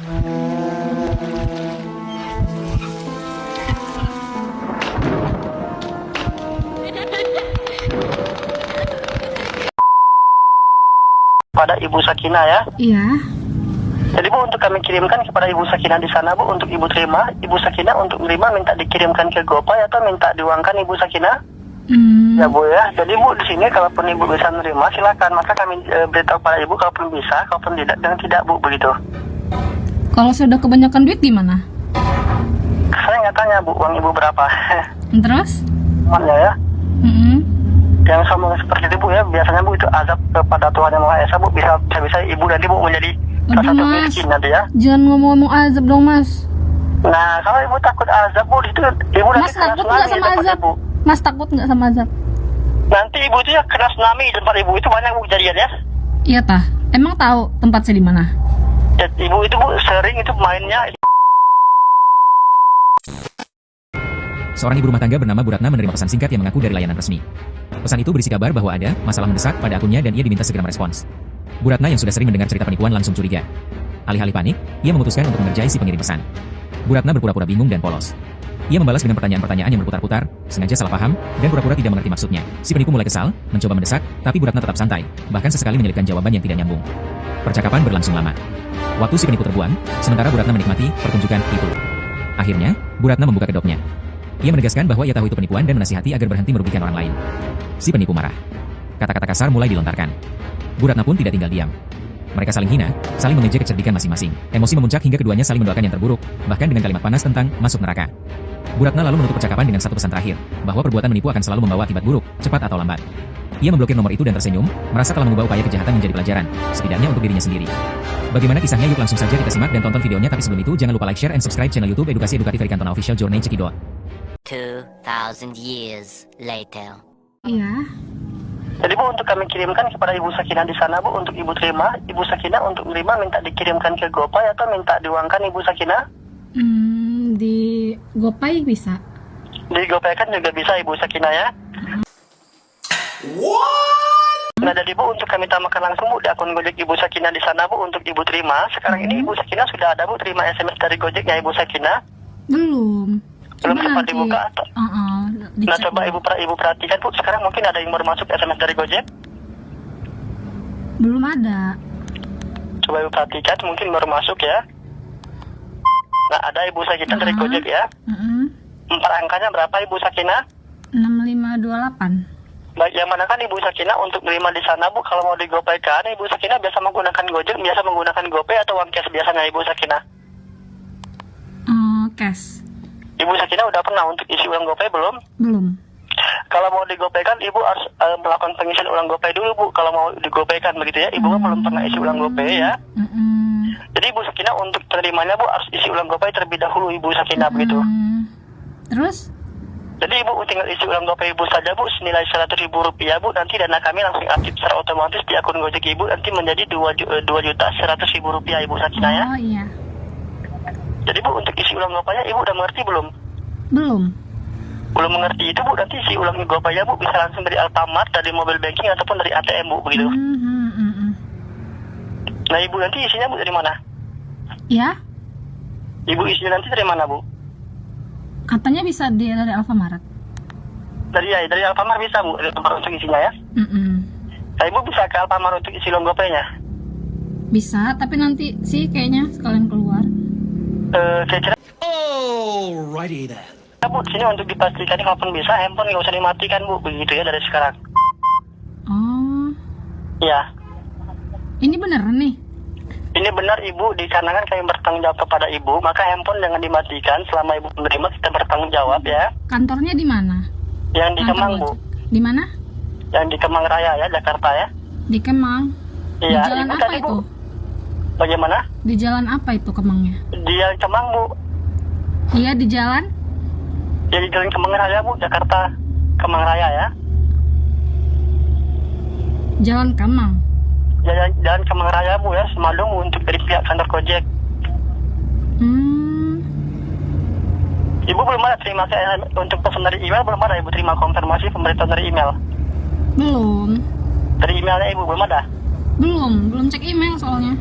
Pada Ibu Sakinah ya. Iya. Jadi Bu, untuk kami kirimkan kepada Ibu Sakinah di sana Bu, untuk Ibu terima. Ibu Sakinah untuk menerima minta dikirimkan ke GoPay atau minta diuangkan Ibu Sakinah? Ya Bu ya. Jadi Bu, di sini kalaupun Ibu bisa menerima silakan, maka kami beritahu kepada Ibu kalaupun bisa, kalaupun tidak dengan tidak Bu, begitu. Kalau sudah kebanyakan duit gimana? Saya nggak tanya Bu, uang Ibu berapa. Terus? Uangnya ya. Yang sombong seperti itu Bu ya, biasanya Bu itu azab kepada Tuhan Yang Maha Esa Bu, bisa Ibu nanti Bu menjadi salah satu miskin nanti ya. Jangan ngomong-ngomong azab dong Mas. Nah, kalau Ibu takut azab Bu, itu Ibu nanti Mas kena takut tsunami nggak di sama tempat azab? Ibu. Mas takut nggak sama azab? Nanti Ibu itu ya kena tsunami di tempat Ibu, itu banyak Bu kejadian ya. Iya tah. Emang tahu tempat saya di mana? Ya, Ibu itu Bu sering itu mainnya. Seorang ibu rumah tangga bernama Bu Ratna menerima pesan singkat yang mengaku dari layanan resmi. Pesan itu berisi kabar bahwa ada masalah mendesak pada akunnya dan ia diminta segera merespons. Bu Ratna yang sudah sering mendengar cerita penipuan langsung curiga. Alih-alih panik, ia memutuskan untuk mengerjai si pengirim pesan. Bu Ratna berpura-pura bingung dan polos. Ia membalas dengan pertanyaan-pertanyaan yang berputar-putar, sengaja salah paham, dan pura-pura tidak mengerti maksudnya. Si penipu mulai kesal, mencoba mendesak, tapi Bu Ratna tetap santai, bahkan sesekali menyelipkan jawaban yang tidak nyambung. Percakapan berlangsung lama. Waktu si penipu terbuang, sementara Bu Ratna menikmati pertunjukan itu. Akhirnya, Bu Ratna membuka kedoknya. Ia menegaskan bahwa ia tahu itu penipuan dan menasihati agar berhenti merugikan orang lain. Si penipu marah. Kata-kata kasar mulai dilontarkan. Bu Ratna pun tidak tinggal diam. Mereka saling hina, saling mengejek kecerdikan masing-masing. Emosi memuncak hingga keduanya saling mendoakan yang terburuk, bahkan dengan kalimat panas tentang masuk neraka. Bu Ratna lalu menutup percakapan dengan satu pesan terakhir, bahwa perbuatan menipu akan selalu membawa akibat buruk, cepat atau lambat. Ia memblokir nomor itu dan tersenyum, merasa telah mengubah upaya kejahatan menjadi pelajaran, setidaknya untuk dirinya sendiri. Bagaimana kisahnya? Yuk langsung saja kita simak dan tonton videonya, tapi sebelum itu jangan lupa like, share, and subscribe channel YouTube Edukasi Edukatif Erikantona Official Journey Cekidot. 2,000 years later. Iya. Jadi Bu, untuk kami kirimkan kepada Ibu Sakinah di sana Bu, untuk Ibu terima. Ibu Sakinah untuk menerima minta dikirimkan ke GoPay atau minta diuangkan Ibu Sakinah? Di GoPay bisa. Di GoPay kan juga bisa Ibu Sakinah ya. Nah, jadi Bu, untuk kami tambahkan langsung Bu di akun Gojek Ibu Sakinah di sana Bu, untuk Ibu terima. Sekarang ini Ibu Sakinah sudah ada Bu terima SMS dari Gojek ya Ibu Sakinah? Belum. Belum Coba sempat nanti. dibuka atau? Nah, Dicek coba dulu. Ibu perhatikan Bu, sekarang mungkin ada yang baru masuk SMS dari Gojek. Belum ada. Coba Ibu perhatikan, mungkin baru masuk ya. Nah, ada Ibu Sakinah dari Gojek ya. 4 angkanya berapa Ibu Sakinah? 6528. Baik, yang mana kan Ibu Sakinah untuk menerima di sana Bu, kalau mau digopaykan Ibu Sakinah biasa menggunakan Gojek, biasa menggunakan GoPay atau uang cash biasanya Ibu Sakinah? Cash. Ibu Sakinah udah pernah untuk isi ulang GoPay belum? Belum. Kalau mau digopaykan Ibu harus melakukan pengisian ulang GoPay dulu Bu, kalau mau digopaykan begitu ya. Ibu kan belum pernah isi ulang GoPay ya. Jadi Ibu Sakinah untuk terimanya Bu harus isi ulang GoPay terlebih dahulu Ibu Sakinah begitu. Terus? Jadi Ibu tinggal isi ulang GoPay Ibu saja Bu, senilai Rp100.000 Bu, nanti dana kami langsung aktif secara otomatis di akun Gojek Ibu, nanti menjadi Rp2.100.000 Ibu Sakinah ya. Oh iya. Jadi Bu, untuk isi ulang GoPay-nya Ibu udah mengerti belum? Belum. Belum mengerti itu Bu, nanti isi ulang GoPay-nya Bu bisa langsung dari Alfamart, dari mobile banking ataupun dari ATM Bu begitu. Nah Ibu nanti isinya Bu dari mana? Ya? Ibu isinya nanti dari mana Bu? Katanya bisa dia dari Alfamart. Dari Alfamart bisa Bu, dari tempat untuk isinya ya. Nah Ibu bisa ke Alfamart untuk isi ulang GoPay-nya? Bisa, tapi nanti sih kayaknya sekalian keluar. Kira-kira Alrighty then. ya Bu, sini untuk dipastikan kalaupun bisa handphone nggak usah dimatikan Bu, begitu ya dari sekarang. Oh, Ya, ini beneran nih? ini benar Ibu, dikarenakan kami bertanggung jawab kepada Ibu, maka handphone jangan dimatikan selama Ibu menerima, kita bertanggung jawab ya. Kantornya di mana? Yang di Kantor Kemang Bu, Gojek. Di mana? yang di Kemang Raya ya, Jakarta ya. Di Kemang. Iya, Di jalan Ibu apa tadi itu? Bu, bagaimana? Di jalan apa itu Kemangnya? Di yang Kemang Bu, Iya di jalan. ya di jalan Kemang Raya Bu, Jakarta, Kemang Raya ya. Jalan Kemang. Jalan Kemang Raya Bu ya, Semadung Bu, untuk dari pihak kantor Gojek. Ibu belum ada terima untuk pesan dari email, belum ada Ibu terima konfirmasi pemberitahuan dari email? Belum. Dari emailnya Ibu belum ada? Belum cek email soalnya.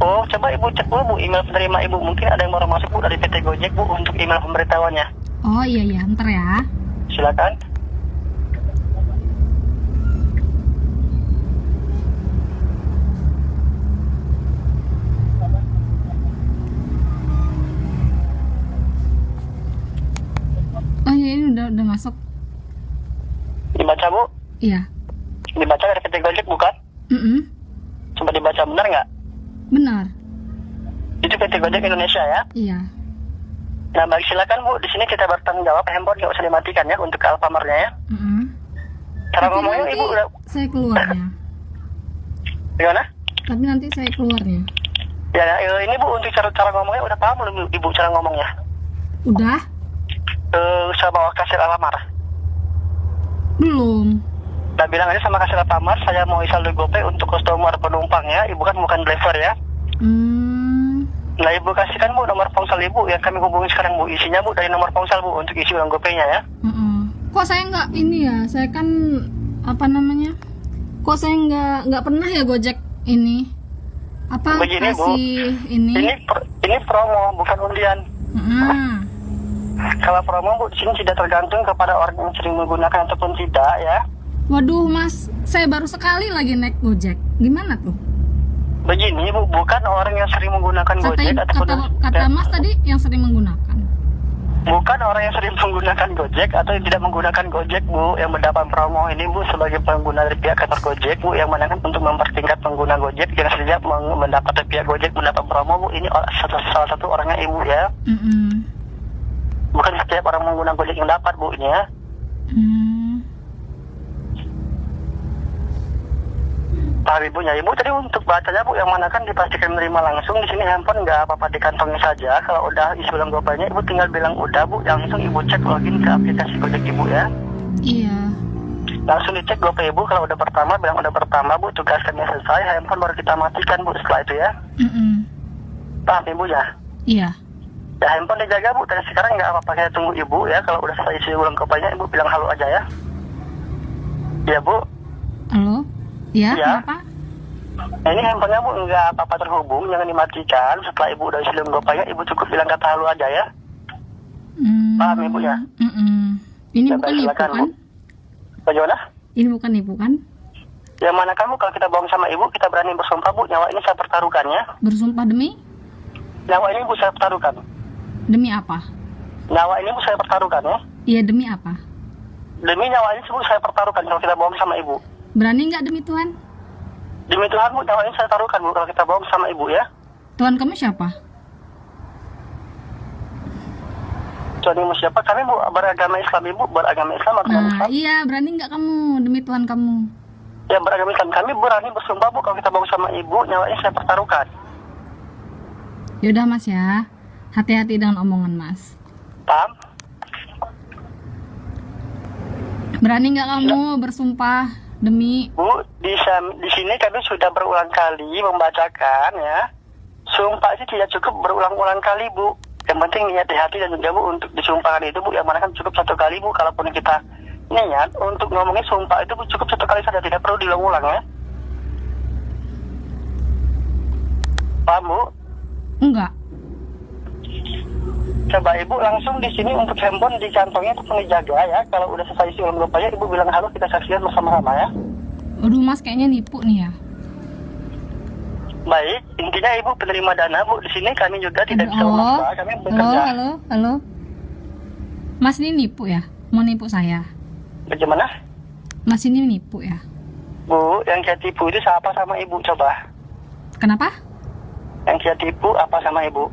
Oh, coba ibu cek dulu bu email penerima ibu. Mungkin ada yang baru masuk bu dari PT Gojek bu untuk email pemberitahuannya. Oh iya, ntar ya. Silakan. Oh iya, ini udah masuk. Dibaca bu. Iya. Dibaca dari PT Gojek bukan? Coba dibaca benar nggak? Benar. Itu PT Gojek Indonesia ya? Iya. Nah baik silakan bu. Di sini kita bertanggung jawab. Handphone nggak usah dimatikan ya untuk Alfamartnya ya. Cara Tapi ngomongnya nanti ibu udah. saya keluarnya. Gimana? Tapi nanti saya keluarnya. Ya, ini bu untuk cara ngomongnya udah paham belum ibu cara ngomongnya? Udah? Saya bawa kasir Alfamart. Belum. Nah bilang aja sama kasir Alfamart, saya mau saldo GoPay untuk customer penumpang ya. Ibu kan bukan driver ya. Nah ibu kasihkan bu nomor ponsel ibu yang kami hubungi sekarang bu. Isinya bu dari nomor ponsel bu untuk isi uang GoPay-nya ya. Kok saya nggak ini ya? Saya kan apa namanya? Kok saya nggak pernah ya Gojek ini? Apa Begini, kasih Bu. ini? Ini promo bukan undian. Kalau promo bu di sini tidak tergantung kepada orang yang sering menggunakan ataupun tidak ya. Waduh mas, saya baru sekali lagi naik Gojek. Gimana tuh? Begini bu, bukan orang yang sering menggunakan Gojek ataupun kata mas tadi yang sering menggunakan. Bukan orang yang sering menggunakan Gojek atau yang tidak menggunakan Gojek bu yang mendapat promo ini bu sebagai pengguna dari pihak kantor Gojek bu yang mana kan untuk mempertingkat pengguna Gojek yang sejak mendapat dari pihak Gojek mendapat promo bu ini salah satu orangnya ibu ya. Bukan setiap orang pengguna Gojek yang dapat bu ini ya. Paham ibunya, ibu tadi untuk bacanya bu yang mana kan dipastikan menerima langsung di sini handphone nggak apa-apa dikantongin saja. Kalau udah isi ulang GoPay-nya ibu tinggal bilang udah bu, langsung ibu cek login ke aplikasi Gojek ibu ya. Iya. Langsung dicek GoPay ibu kalau udah pertama bilang udah pertama bu, tugas kami selesai, handphone baru kita matikan bu setelah itu ya. Paham ibunya? Iya. Ya handphone dijaga bu, dari sekarang nggak apa-apa kita tunggu ibu ya. Kalau udah selesai isi ulang GoPay-nya ibu bilang halo aja ya. Iya bu. Halo. Ya, ya. kenapa? Nah, ini handphonenya bu nggak apa-apa terhubung, jangan dimatikan. Setelah ibu udah isi ulang GoPay-nya ibu cukup bilang kata halo aja ya. Paham ibu ya? Ini ya, bukan nipu silakan, kan? Bu. Bagaimana? Ini bukan nipu kan? Yang mana kamu kalau kita bohong sama ibu kita berani bersumpah bu, nyawa ini saya pertaruhkan ya. Bersumpah demi? Nyawa ini bu saya pertaruhkan. Demi apa? Nyawa ini bu saya pertaruhkan ya. Iya, demi apa? Demi nyawa ini bu saya pertaruhkan kalau kita bohong sama ibu. Berani nggak demi Tuhan? Demi Tuhan bu, nyawa ini saya taruhkan bu kalau kita bohong sama ibu ya. Tuhan kamu siapa? Tuhan ibu siapa? Kami bu beragama Islam ibu, beragama Islam atau Islam? Iya, berani nggak kamu demi Tuhan kamu? Ya beragama Islam, kami berani bersumpah bu kalau kita bohong sama ibu, nyawa ini saya pertaruhkan. Yaudah mas ya, hati-hati dengan omongan mas. Paham? Berani nggak kamu bersumpah demi? Bu, di sini kami sudah berulang kali membacakan ya. Sumpah itu tidak cukup berulang-ulang kali bu. Yang penting niat di hati dan juga bu untuk disumpahkan itu bu. Yang mana kan cukup satu kali bu. Kalaupun kita niat untuk ngomongin sumpah itu bu, cukup satu kali saja, tidak perlu diulang-ulang ya. Paham bu? Enggak. Coba ibu langsung di sini untuk handphone di kantongnya itu dijaga ya. Kalau udah selesai isi ulang GoPay ibu bilang halo, kita saksikan bersama-sama ya. Aduh mas, kayaknya nipu nih ya. Baik, intinya ibu penerima dana bu. Di sini kami juga tidak bisa memaksa, kami bekerja. Halo. Mas ini nipu ya? Mau nipu saya? Bagaimana? Mas ini nipu ya? Bu, yang kayak tipu itu siapa sama ibu coba? Kenapa? Yang kayak tipu apa sama ibu?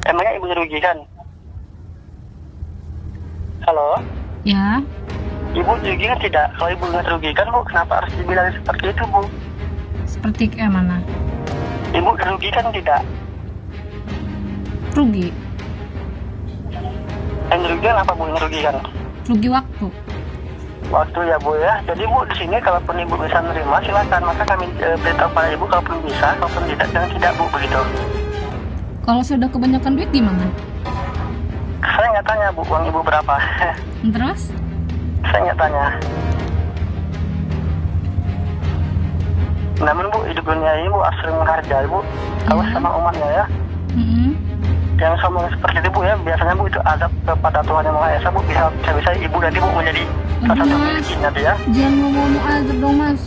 Emangnya ibu dirugikan? Halo? Ya. Ibu dirugikan tidak? Kalau ibu nggak dirugikan bu, kenapa harus dibilang seperti itu bu? Seperti kayak mana? Ibu dirugikan tidak? Rugi. Yang dirugikan apa bu yang dirugikan? Rugi waktu. Waktu ya bu ya. Jadi bu di sini kalaupun ibu bisa menerima silakan. Maka kami beritahu pada ibu kalaupun bisa, kalaupun tidak jangan tidak bu begitu. Kalau sudah kebanyakan duit gimana? Saya nggak tanya bu uang ibu berapa. Terus? Saya nggak tanya. Namun Bu, hidup dunia ini Bu harus sering menghargai Bu. Awas sama umatnya ya. Yang sama seperti itu Bu ya, biasanya Bu itu azab kepada Tuhan Yang Maha Esa Bu. Bisa ibu nanti Bu menjadi salah satu miskin nanti ya. Jangan ngomong azab dong Mas.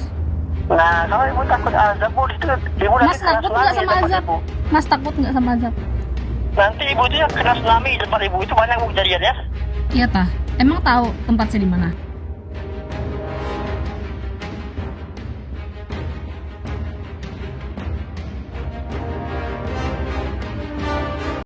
Nah, kalau ibu takut azab Bu, itu ibu nanti Mas takut nggak sama azab? Mas takut nggak sama azab? Nanti ibu itu yang kena tsunami di tempat ibu itu banyak Bu kejadian ya. Iya tah. Emang tahu tempat saya di mana?